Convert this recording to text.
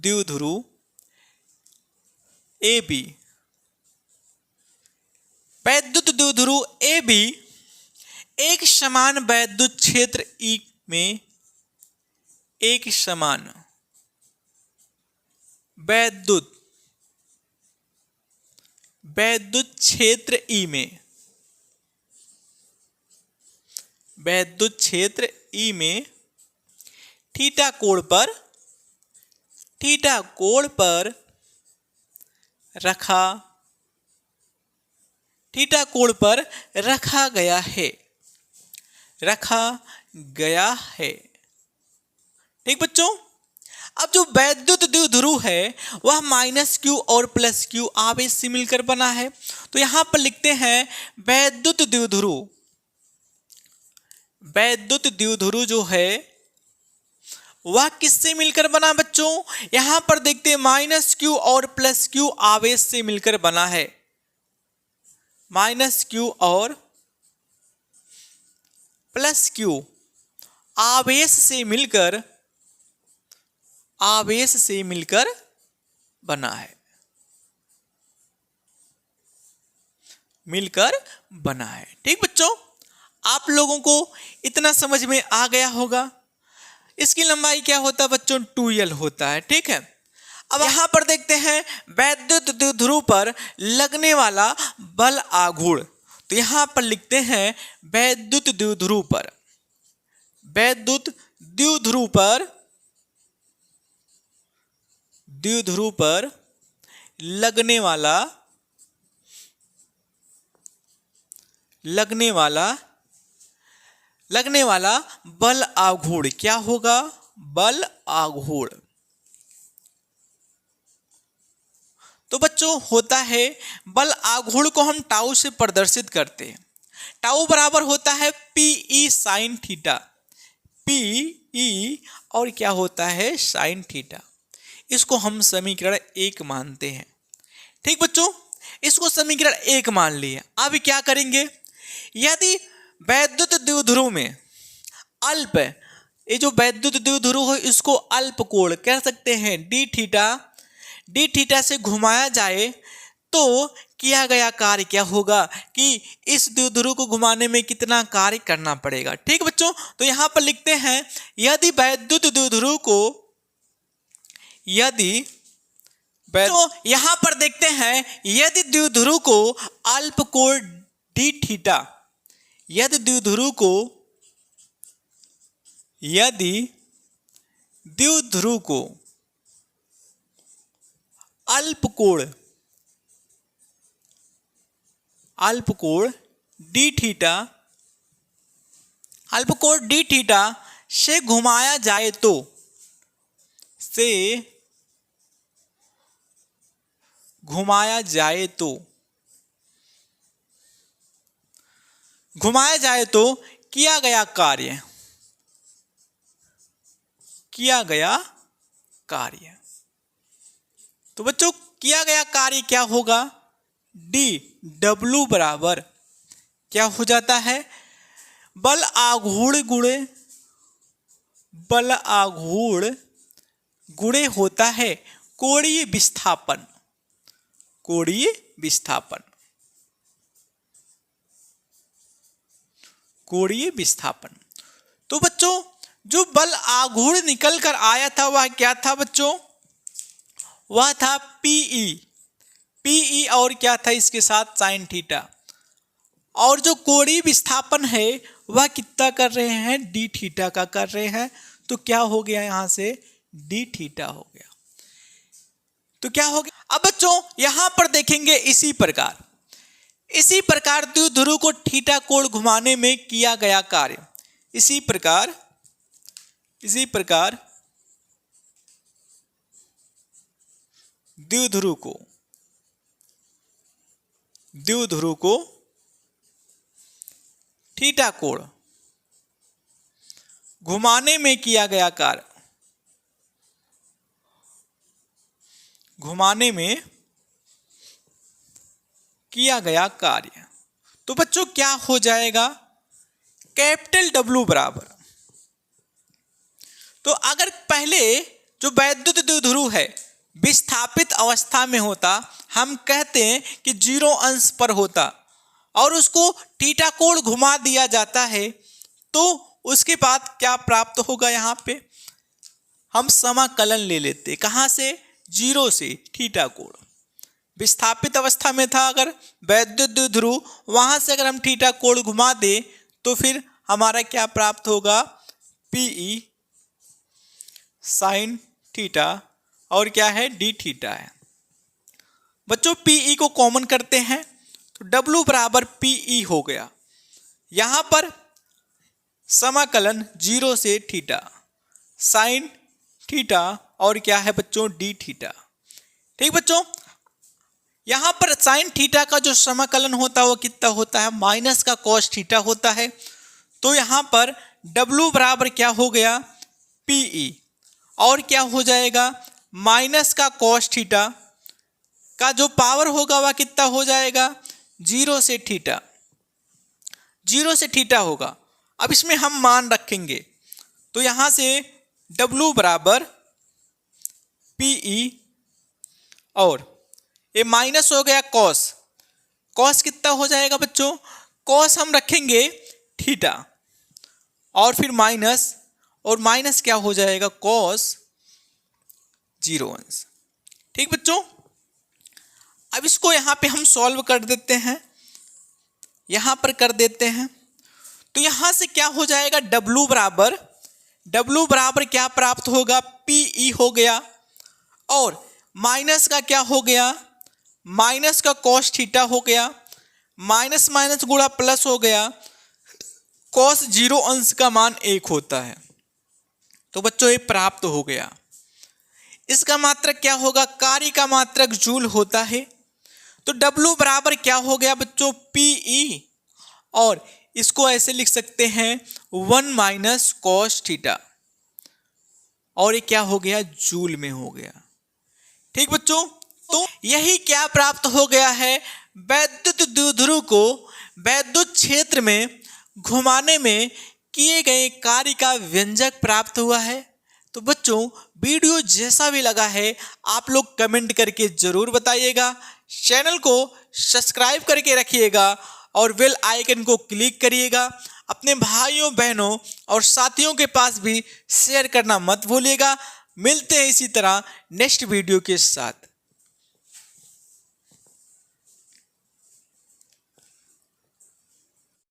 द्विध्रुव A B, वैद्युत द्विध्रुव ए बी एक समान वैद्युत क्षेत्र ई में एक समान वैद्युत क्षेत्र ई में वैद्युत क्षेत्र ई में थीटा कोण पर रखा गया है। ठीक बच्चों, अब जो वैद्युत द्विध्रुव है वह -q और +q आवेश से मिलकर बना है। तो यहां पर लिखते हैं वैद्युत द्विध्रुव जो है वह किससे मिलकर बना बच्चों? यहां पर देखते हैं -q और +q आवेश से मिलकर बना है। -q और +q आवेश से मिलकर बना है, ठीक बच्चों, आप लोगों को इतना समझ में आ गया होगा। इसकी लंबाई क्या होता है बच्चों? 2l होता है। ठीक है, अब यहां पर देखते हैं वैद्युत द्विध्रुव पर लगने वाला बल आघूर्ण। तो यहां पर लिखते हैं वैद्युत द्विध्रुव पर लगने वाला बल आघूर्ण क्या होगा? बल आघूर्ण। तो बच्चों होता है, बल आघूर्ण को हम टाउ से प्रदर्शित करते हैं। टाउ बराबर होता है PE sin थीटा, PE और क्या होता है? sin theta. इसको हम समीकरण 1 मानते हैं। ठीक बच्चों, इसको समीकरण 1 मान लिया। अब क्या करेंगे? यदि वैद्युत द्विध्रुव में अल्प, ये जो वैद्युत द्विध्रुव है इसको अल्प कोण कह सकते हैं डी थीटा से घुमाया जाए तो किया गया कार्य क्या होगा कि इस द्विध्रुव को घुमाने में कितना कार्य करना पड़ेगा। ठीक बच्चों, तो यहां पर लिखते हैं यदि वैद्युत द्विध्रुव को यहां पर देखते हैं यदि द्विध्रुव को अल्प कोण डी थीटा, यदि द्विध्रुव को अल्प कोण डी थीटा से घुमाया जाए तो किया गया कार्य। तो बच्चों किया गया कार्य क्या होगा? W बराबर क्या हो जाता है? बल आघूर्ण गुणे होता है कोणीय विस्थापन। तो बच्चों जो बल आघूर्ण निकल कर आया था वह क्या था बच्चों? वह था PE और क्या था इसके साथ? sin theta. और जो कोणीय विस्थापन है वह कितना कर रहे हैं? d थीटा का कर रहे हैं। तो क्या हो गया? यहां से d थीटा हो गया। तो क्या हो गया? अब बच्चों यहां पर देखेंगे इसी प्रकार द्विध्रुव को थीटा कोण घुमाने में किया गया कार्य। इसी प्रकार द्विध्रुव को थीटा कोण घुमाने में किया गया कार्य, तो बच्चों क्या हो जाएगा? कैपिटल W बराबर, तो अगर पहले जो वैद्युत द्विध्रुव है विस्थापित अवस्था में होता, हम कहते हैं कि 0 अंश पर होता और उसको थीटा कोण घुमा दिया जाता है, तो उसके बाद क्या प्राप्त होगा? यहाँ पे हम समाकलन ले लेते, कहाँ से? 0 से थीटा कोण। विस्थापित अवस्था में था अगर वैद्युत द्विध्रुव, वहां से अगर हम थीटा कोण घुमा दे तो फिर हमारा क्या प्राप्त होगा? पीई साइन थीटा और क्या है? डी थीटा है। बच्चों पीई को कॉमन करते हैं तो डब्ल्यू बराबर पीई हो गया। यहां पर समाकलन 0 से थीटा साइन थीटा और क्या है बच्चों? D theta. ठीक बच्चों, यहां पर साइन थीटा का जो समाकलन होता है वो कितना होता है? माइनस का कॉस थीटा होता है। तो यहां पर W बराबर क्या हो गया? पीई और क्या हो जाएगा? माइनस का कॉस थीटा का जो पावर होगा वह कितना हो जाएगा? 0 से थीटा, 0 से थीटा होगा। अब इसमें हम मान रखेंगे तो यहां से W बराबर पीई और ये माइनस हो गया कॉस, कॉस कितना हो जाएगा बच्चों? कॉस हम रखेंगे थीटा और फिर माइनस, और माइनस क्या हो जाएगा? कॉस 0 अंश। ठीक बच्चों, अब इसको यहां पे हम सॉल्व कर देते हैं, यहां पर कर देते हैं तो यहां से क्या हो जाएगा? W बराबर क्या प्राप्त होगा? पीई हो गया और माइनस का क्या हो गया? माइनस का कॉस थीटा हो गया, माइनस माइनस गुणा प्लस हो गया, कॉस 0 अंश का मान 1 होता है। तो बच्चों ये प्राप्त हो गया। इसका मात्रक क्या होगा? कार्य का मात्रक जूल होता है। तो W बराबर क्या हो गया बच्चों? पीई और इसको ऐसे लिख सकते हैं 1 माइनस कॉस थीटा और ये क्या हो गया? जूल में हो गया। ठीक बच्चों, तो यही क्या प्राप्त हो गया है? वैद्युत द्विध्रुव को वैद्युत क्षेत्र में घुमाने में किए गए कार्य का व्यंजक प्राप्त हुआ है। तो बच्चों वीडियो जैसा भी लगा है आप लोग कमेंट करके जरूर बताइएगा, चैनल को सब्सक्राइब करके रखिएगा और बेल आइकन को क्लिक करिएगा। अपने भाइयों बहनों और साथियों के पास भी शेयर करना मत भूलिएगा। मिलते हैं इसी तरह नेक्स्ट वीडियो के साथ।